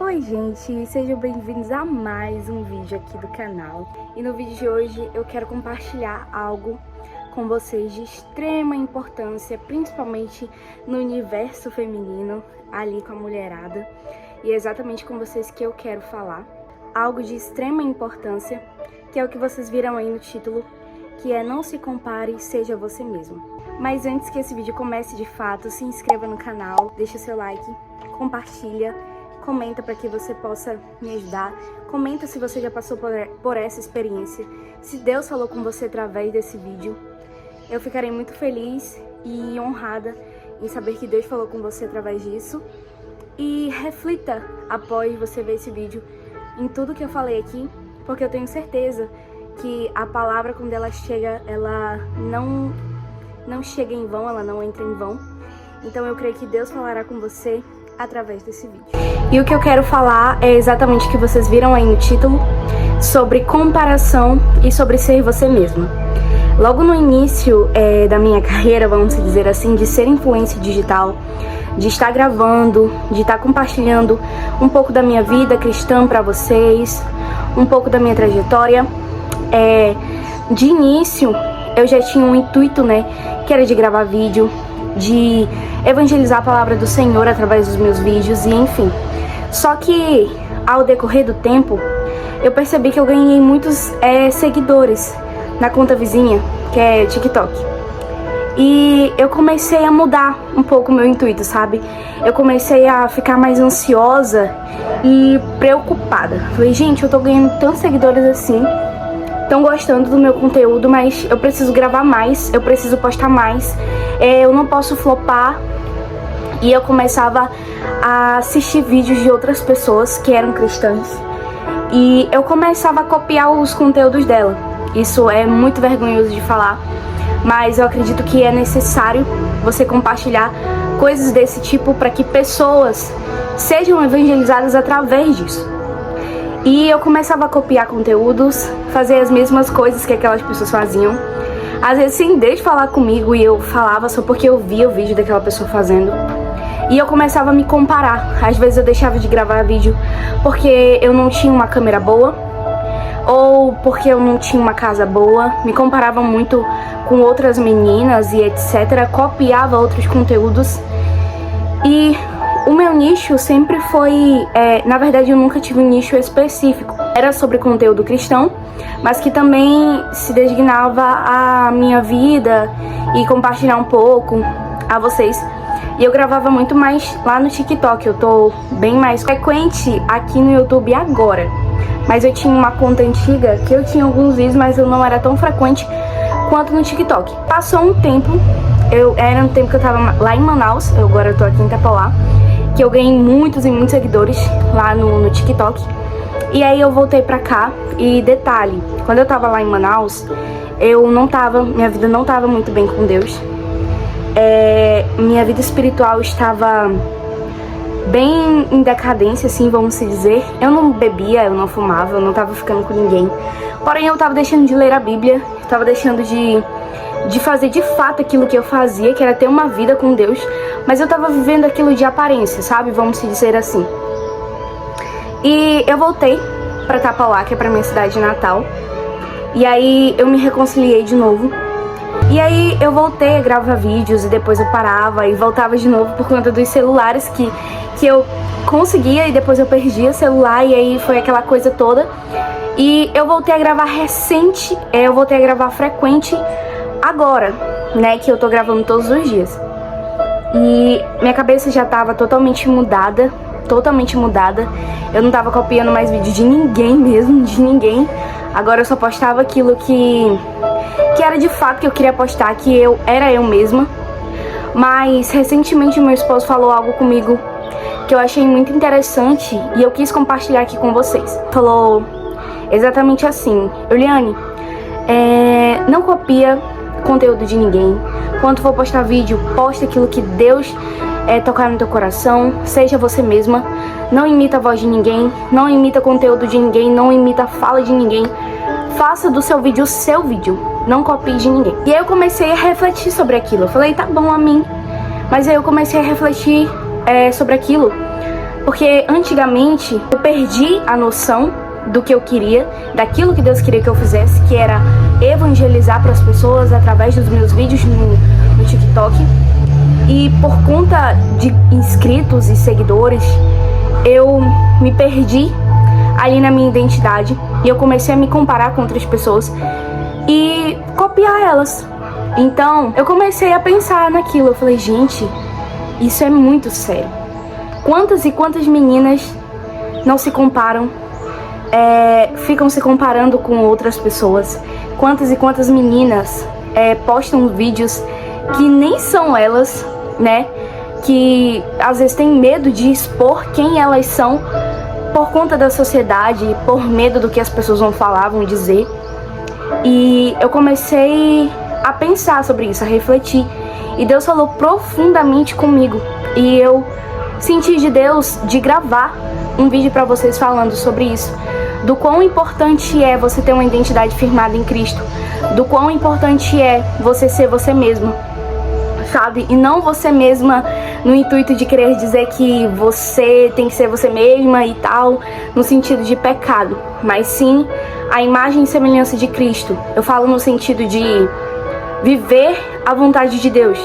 Oi gente, sejam bem-vindos a mais um vídeo aqui do canal. E no vídeo de hoje eu quero compartilhar algo com vocês de extrema importância, principalmente no universo feminino, ali com a mulherada. E é exatamente com vocês que eu quero falar. Algo de extrema importância, que é o que vocês viram aí no título, que é Não se compare, seja você mesmo. Mas antes que esse vídeo comece de fato, se inscreva no canal, deixa seu like, compartilha, comenta para que você possa me ajudar. Comenta se você já passou por essa experiência, se Deus falou com você através desse vídeo. Eu ficarei muito feliz e honrada em saber que Deus falou com você através disso. E reflita após você ver esse vídeo em tudo que eu falei aqui, porque eu tenho certeza que a palavra, quando ela chega, ela não chega em vão, ela não entra em vão. Então eu creio que Deus falará com você através desse vídeo. E o que eu quero falar é exatamente o que vocês viram aí no título, sobre comparação e sobre ser você mesma. Logo no início da minha carreira, vamos dizer assim, de ser influencer digital, de estar gravando, de estar compartilhando um pouco da minha vida cristã para vocês, um pouco da minha trajetória, de início eu já tinha um intuito, que era de gravar vídeo, de evangelizar a palavra do Senhor através dos meus vídeos e enfim. Só que ao decorrer do tempo, eu percebi que eu ganhei muitos seguidores na conta vizinha, que é TikTok. E eu comecei a mudar um pouco o meu intuito, sabe? Eu comecei a ficar mais ansiosa e preocupada. Falei, gente, eu tô ganhando tantos seguidores assim, estão gostando do meu conteúdo, mas eu preciso gravar mais, eu preciso postar mais, eu não posso flopar. E eu começava a assistir vídeos de outras pessoas que eram cristãs e eu começava a copiar os conteúdos dela. Isso é muito vergonhoso de falar, mas eu acredito que é necessário você compartilhar coisas desse tipo para que pessoas sejam evangelizadas através disso. E eu começava a copiar conteúdos, fazer as mesmas coisas que aquelas pessoas faziam, às vezes sem Deus falar comigo, e eu falava só porque eu via o vídeo daquela pessoa fazendo. E eu começava a me comparar. Às vezes eu deixava de gravar vídeo porque eu não tinha uma câmera boa, ou porque eu não tinha uma casa boa. Me comparava muito com outras meninas e etc. Copiava outros conteúdos. E o meu nicho sempre foi... na verdade, eu nunca tive um nicho específico. Era sobre conteúdo cristão, mas que também se designava à minha vida e compartilhar um pouco a vocês. E eu gravava muito mais lá no TikTok. Eu tô bem mais frequente aqui no YouTube agora. Mas eu tinha uma conta antiga que eu tinha alguns vídeos, mas eu não era tão frequente quanto no TikTok. Passou um tempo, era um tempo que eu tava lá em Manaus, agora eu tô aqui em Itapoá, que eu ganhei muitos e muitos seguidores lá no TikTok. E aí eu voltei pra cá e detalhe, quando eu tava lá em Manaus, minha vida não tava muito bem com Deus. Minha vida espiritual estava bem em decadência, assim, vamos dizer. Eu não bebia, eu não fumava, eu não tava ficando com ninguém. Porém, eu tava deixando de ler a Bíblia, eu tava deixando de fazer de fato aquilo que eu fazia, que era ter uma vida com Deus. Mas eu tava vivendo aquilo de aparência, sabe? Vamos dizer assim. E eu voltei pra Itapoá, que é pra minha cidade natal. E aí eu me reconciliei de novo. E aí eu voltei a gravar vídeos e depois eu parava e voltava de novo por conta dos celulares que eu conseguia, e depois eu perdia o celular, e aí foi aquela coisa toda. E eu voltei a gravar eu voltei a gravar frequente agora, que eu tô gravando todos os dias. E minha cabeça já tava totalmente mudada. Eu não tava copiando mais vídeo de ninguém mesmo, de ninguém. Agora eu só postava aquilo que era de fato que eu queria postar, que era eu mesma. Mas recentemente meu esposo falou algo comigo que eu achei muito interessante e eu quis compartilhar aqui com vocês. Falou exatamente assim: Euliane, não copia conteúdo de ninguém. Quando for postar vídeo, posta aquilo que Deus tocar no teu coração. Seja você mesma. Não imita a voz de ninguém, não imita conteúdo de ninguém, não imita a fala de ninguém. Faça do seu vídeo o seu vídeo, não copie de ninguém. E aí eu comecei a refletir sobre aquilo. Eu falei, tá bom a mim. Mas aí eu comecei a refletir sobre aquilo Porque antigamente eu perdi a noção do que eu queria, daquilo que Deus queria que eu fizesse, que era evangelizar para as pessoas através dos meus vídeos no TikTok. E por conta de inscritos e seguidores, eu me perdi ali na minha identidade e eu comecei a me comparar com outras pessoas e copiar elas. Então eu comecei a pensar naquilo, eu falei, gente, isso é muito sério. Quantas e quantas meninas não se comparam, ficam se comparando com outras pessoas? Quantas e quantas meninas postam vídeos que nem são elas, né? Que às vezes têm medo de expor quem elas são por conta da sociedade, por medo do que as pessoas vão falar, vão dizer. E eu comecei a pensar sobre isso, a refletir. E Deus falou profundamente comigo. E eu senti de Deus de gravar um vídeo para vocês falando sobre isso. Do quão importante é você ter uma identidade firmada em Cristo. Do quão importante é você ser você mesmo, sabe? E não você mesma no intuito de querer dizer que você tem que ser você mesma e tal, no sentido de pecado. Mas sim a imagem e semelhança de Cristo. Eu falo no sentido de viver a vontade de Deus.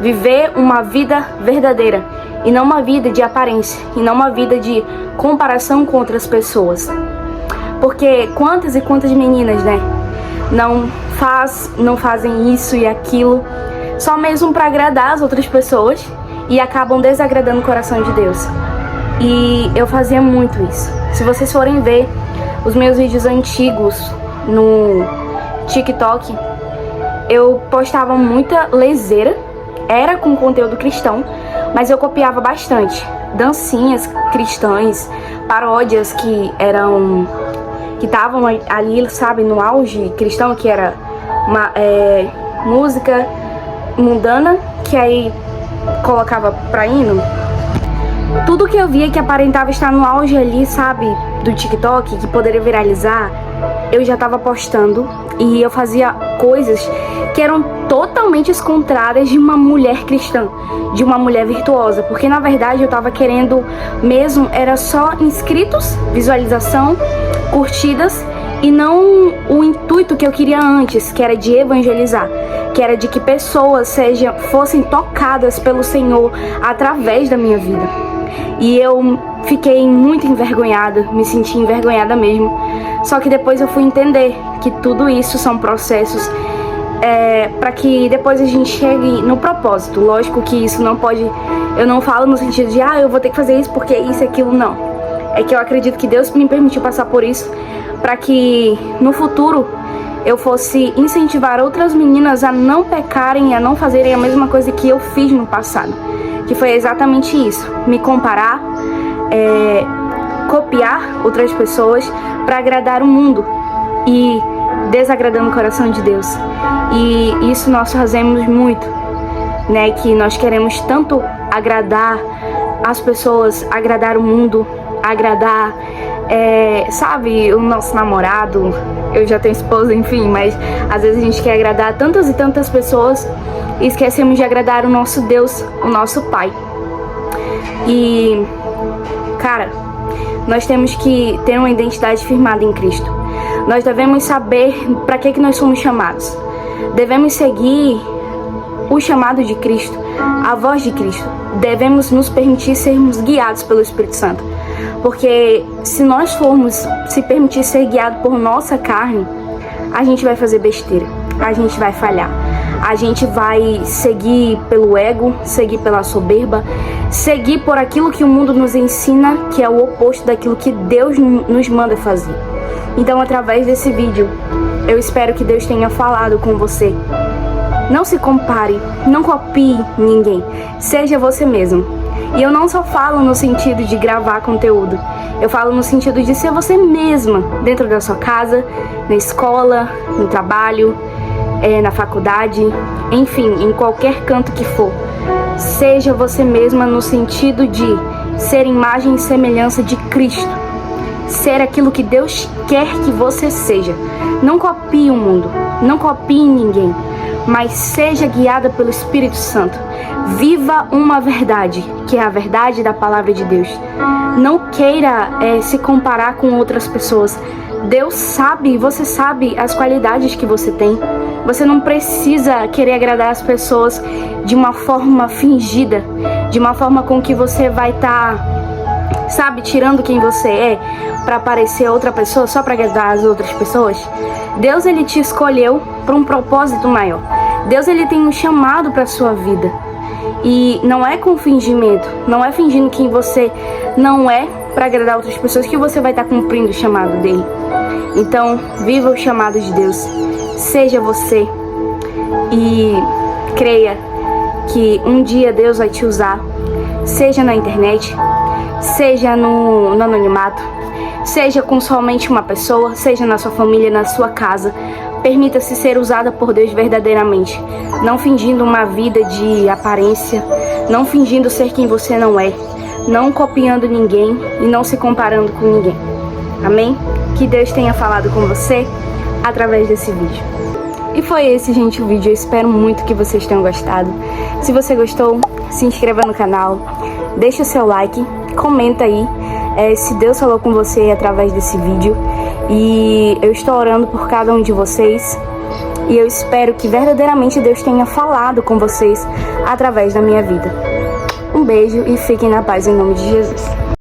Viver uma vida verdadeira. E não uma vida de aparência. E não uma vida de comparação com outras pessoas. Porque quantas e quantas meninas, né? Não fazem isso e aquilo só mesmo para agradar as outras pessoas e acabam desagradando o coração de Deus. E eu fazia muito isso. Se vocês forem ver os meus vídeos antigos no TikTok, eu postava muita leseira, era com conteúdo cristão, mas eu copiava bastante. Dancinhas cristãs, paródias que estavam ali, sabe, no auge cristão, que era uma música mundana, que aí colocava pra hino. Tudo que eu via que aparentava estar no auge ali, sabe, do TikTok, que poderia viralizar, eu já tava postando. E eu fazia coisas que eram totalmente contrárias de uma mulher cristã, de uma mulher virtuosa. Porque na verdade eu tava querendo mesmo, era só inscritos, visualização, curtidas, e não o intuito que eu queria antes, que era de evangelizar, que era de que pessoas fossem tocadas pelo Senhor através da minha vida. E eu fiquei muito envergonhada, me senti envergonhada mesmo. Só que depois eu fui entender que tudo isso são processos para que depois a gente chegue no propósito. Lógico que isso não pode, eu não falo no sentido de eu vou ter que fazer isso porque isso e aquilo, não. É que eu acredito que Deus me permitiu passar por isso para que no futuro eu fosse incentivar outras meninas a não pecarem, a não fazerem a mesma coisa que eu fiz no passado. Que foi exatamente isso, me comparar, copiar outras pessoas para agradar o mundo e desagradando o coração de Deus. E isso nós fazemos muito, né? Que nós queremos tanto agradar as pessoas, agradar o mundo, agradar, sabe, o nosso namorado. Eu já tenho esposa, enfim, mas às vezes a gente quer agradar tantas e tantas pessoas e esquecemos de agradar o nosso Deus, o nosso Pai. E, cara, nós temos que ter uma identidade firmada em Cristo. Nós devemos saber para que nós somos chamados. Devemos seguir o chamado de Cristo, a voz de Cristo. Devemos nos permitir sermos guiados pelo Espírito Santo. Porque se nós formos se permitir ser guiados por nossa carne, a gente vai fazer besteira, a gente vai falhar. A gente vai seguir pelo ego, seguir pela soberba, seguir por aquilo que o mundo nos ensina, que é o oposto daquilo que Deus nos manda fazer. Então, através desse vídeo, eu espero que Deus tenha falado com você. Não se compare, não copie ninguém, seja você mesmo. E eu não só falo no sentido de gravar conteúdo, eu falo no sentido de ser você mesma, dentro da sua casa, na escola, no trabalho, na faculdade, enfim, em qualquer canto que for. Seja você mesma no sentido de ser imagem e semelhança de Cristo. Ser aquilo que Deus quer que você seja. Não copie o mundo, não copie ninguém. mas seja guiada pelo Espírito Santo. Viva uma verdade, que é a verdade da palavra de Deus. Não queira se comparar com outras pessoas. Deus sabe, você sabe as qualidades que você tem. Você não precisa querer agradar as pessoas de uma forma fingida, de uma forma com que você vai estar, tirando quem você é para parecer outra pessoa, só para agradar as outras pessoas. Deus, ele te escolheu para um propósito maior. Deus, ele tem um chamado para sua vida. E não é com fingimento, não é fingindo quem você não é para agradar outras pessoas que você vai estar cumprindo o chamado dele. Então, viva o chamado de Deus. Seja você e creia que um dia Deus vai te usar, seja na internet, seja no anonimato, seja com somente uma pessoa, seja na sua família, na sua casa. Permita-se ser usada por Deus verdadeiramente, não fingindo uma vida de aparência, não fingindo ser quem você não é, não copiando ninguém e não se comparando com ninguém. Amém? Que Deus tenha falado com você através desse vídeo. E foi esse, gente, o vídeo. Eu espero muito que vocês tenham gostado. Se você gostou, se inscreva no canal, deixa o seu like, comenta aí se Deus falou com você através desse vídeo. E eu estou orando por cada um de vocês. E eu espero que verdadeiramente Deus tenha falado com vocês através da minha vida. Um beijo e fiquem na paz em nome de Jesus.